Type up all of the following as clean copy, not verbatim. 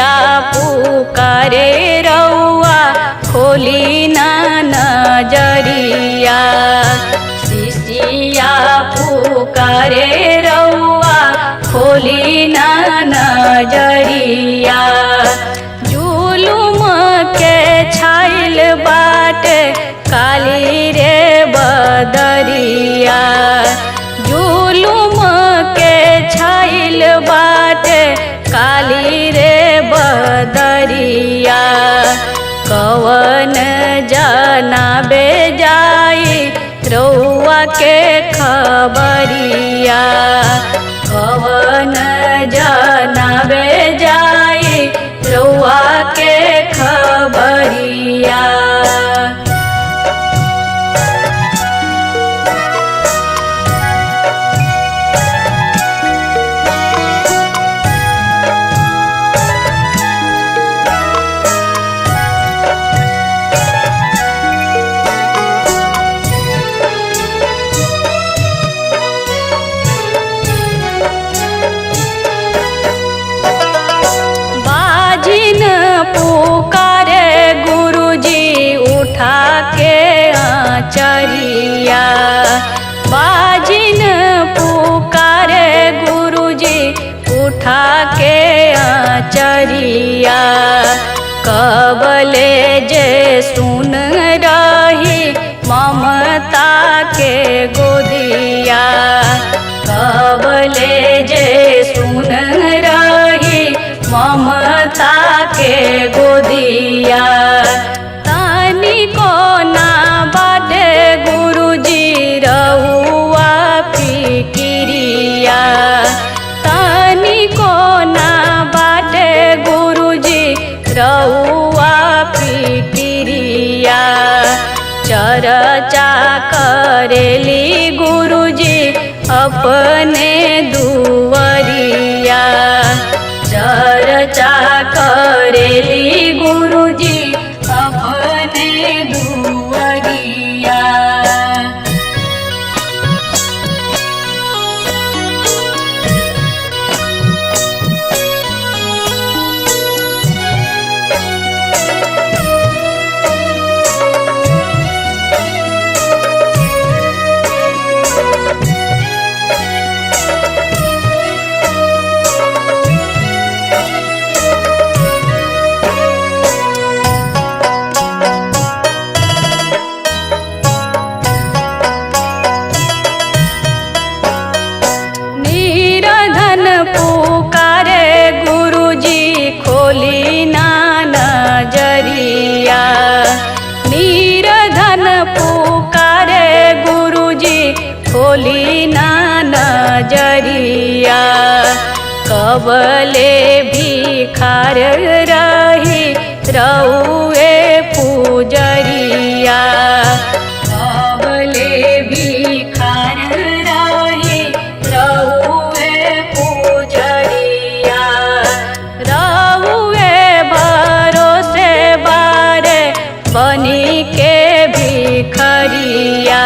सिसिया पुकारे रउआ खोली ना नजरिया। सिसिया पुकारे रउआ खोली ना नजरिया। जुलुम के छाइल बाटे काली रे बदरिया। जुलुम के छाइल बाटे काली रे बदरिया। कवन जनाबे जाई रउआ के खबरिया। कवन जनाबे जाई रउआ के खबरिया। पुकारे गुरुजी उठा के आचरिया। बाजिन पुकारे गुरुजी उठा के आचरिया। कबले जे सुन रही ममता के गोदिया। कबले जे सुन रही ममता के गोदिया। तानी को ना बाटे गुरुजी रउआ फिकिरिया। तानी को ना बाटे गुरुजी रउआ फिकिरिया। चर्चा करेली गुरुजी अपने दुवरिया। चर्चा करेली गुरुजी अपने दुवरिया। पुकारे गुरुजी खोली ना नजरिया। निर्धन पुकारे गुरुजी खोली ना नजरिया। कबले भिखार रही रउए पुजरिया। कबले भिखार रही रउए पुजरिया। रउए भरोसे बारे बनी के भिखरिया।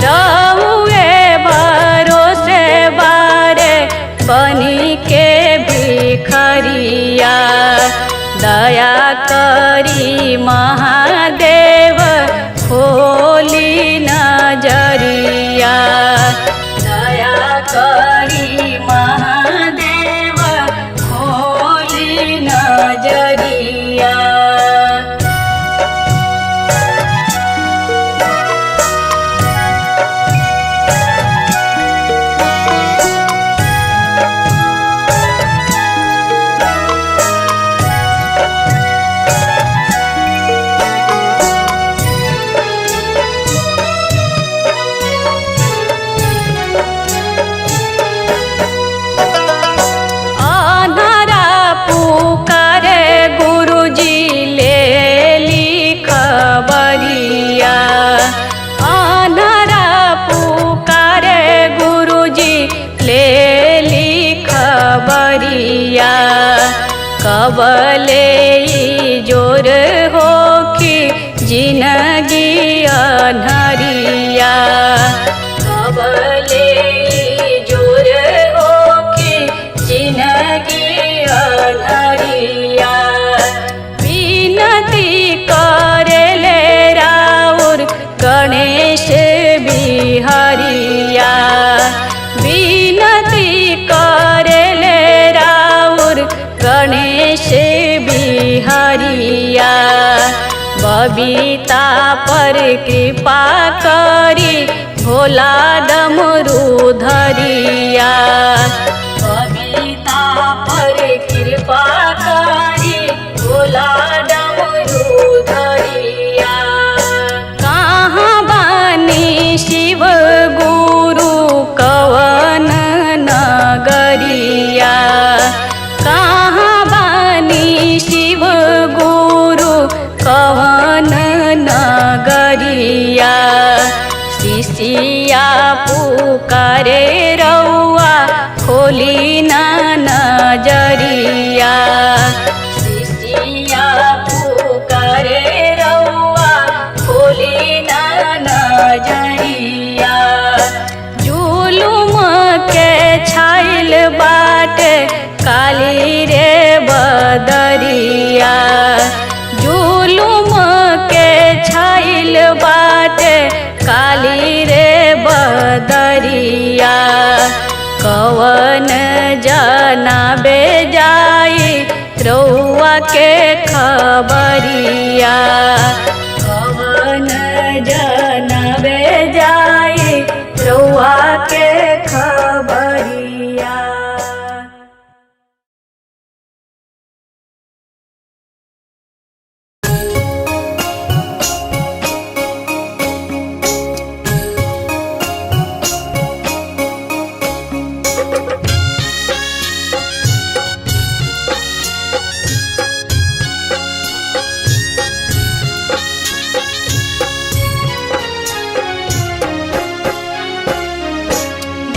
रउए भरोसे बारे बनी के भिखरिया। दया करी महादेव खोली नजरिया। दया करी महादेव खोली नजरिया। कबले जोर हो कि जिंदगी अनहरिया, कबले जोर हो कि जिंदगी अनहरिया। कविता पर कृपा करी भोला डमरू धरिया। कविता पर कृपा करी भोला डमरू धरिया। कहाँ बानी शिव गुरु कवन नगरिया। कहाँ बानी शिव गुरु कवन नगरिया। शिष्या पुकारे रउआ खोली ना नजरिया। शिष्या पुकारे रउआ खोली ना नजरिया। जुलुम के छाइल बाटे काली रे बदरिया। जुलुम के छाइल बाटे काली रे बदरिया। कवन जनाबे जाई रउआ के खबरिया। कवन जनाबे जाई रउआ के खबरिया।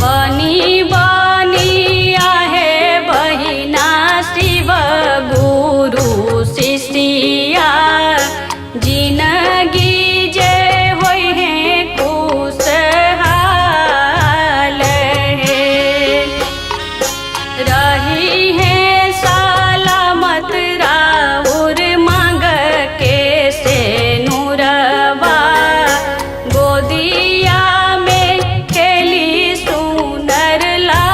बनी बनी आहे बहिना शिव गुरु शिष्या। जिनगी जे होई है खुशहाल है। रही है सलामत राउर मांग के से नूरवा। गोदिया में खेली सुनर ला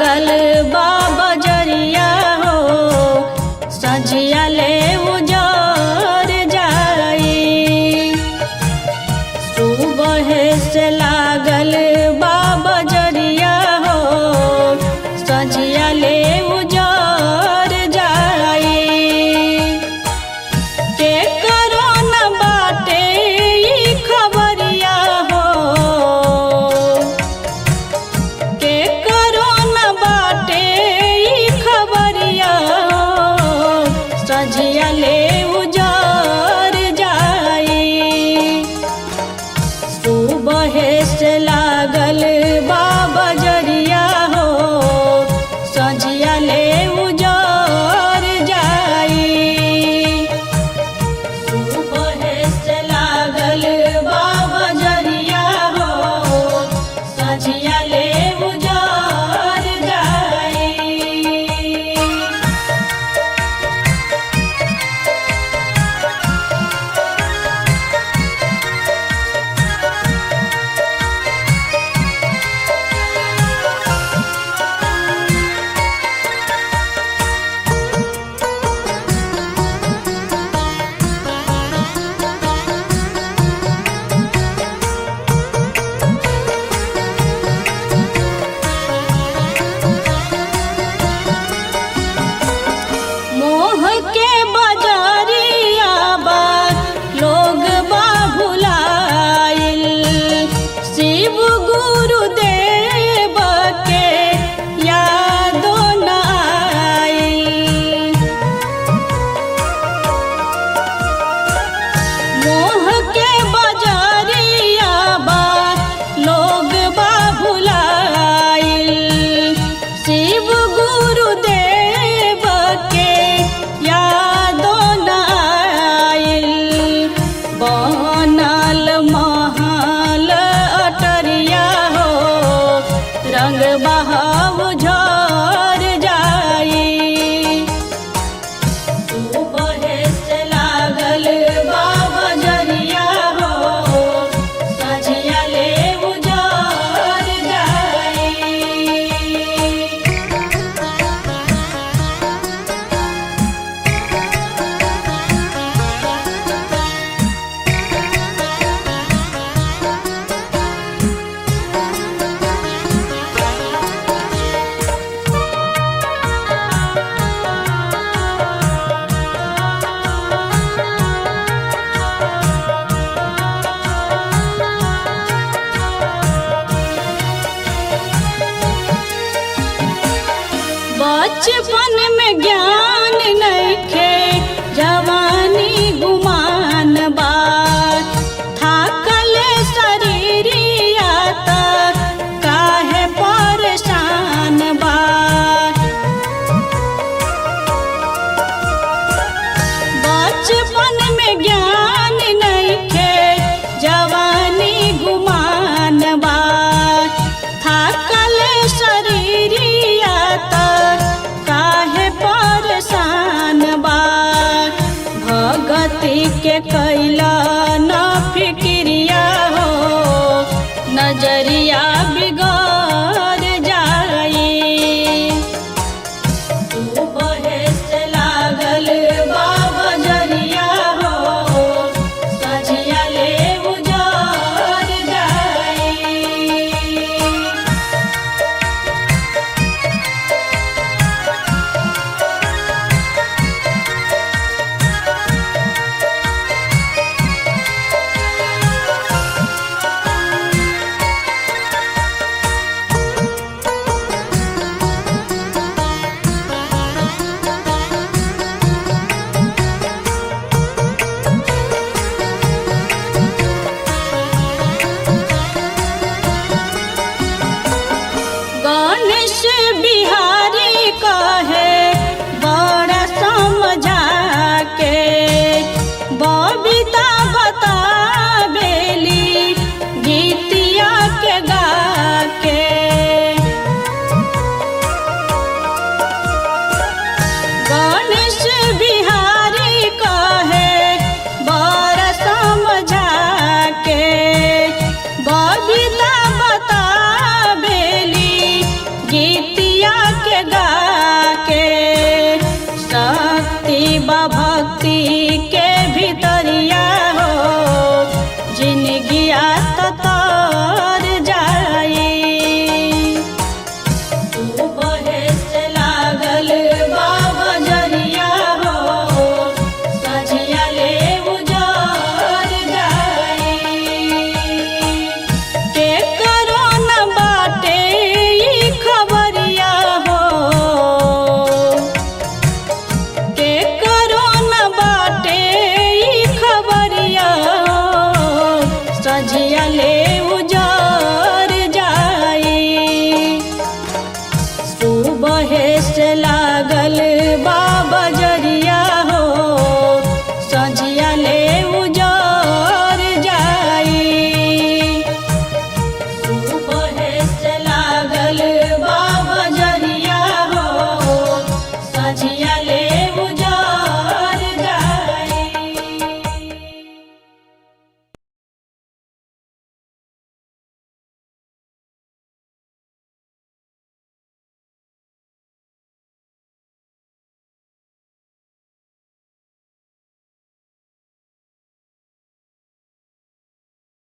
लागल बा बजरिया हो सजिया ले उजर जाई। सुबह से लागल बा बजरिया हो सजिया ले उजर जाई। के करो न बाटे ई खबरिया हो के करो न बाटे ई खबरिया हो सजिया ले उजर जाई। सुबह से लागल बा बजरिया हो सजिया ले उजर जाई। सुबह से लागल बा बजरिया हो सजिया ले उजर जाई। मोह के बजरिया बा लोग बा भुलाइल। शिव गुरुदेव के यादो न आइल। मोह के बजरिया बा लोग बा भुलाइल। शिव गुरुदेव के यादो न आइल। बनल महल अटरिया हो रंग बहाव झर जाई। सुबह से लागल बा बजरिया हो सजिया ले उजर जाई। बचपन में ज्ञान नइखे जवानी गुमान बा। थाकल शरीरिया त काहे परेशान बा। बचपन में ज्ञान नइखे जवानी गुमान बा। थाकल शरीरिया त काहे परेशान बा। भगति के कर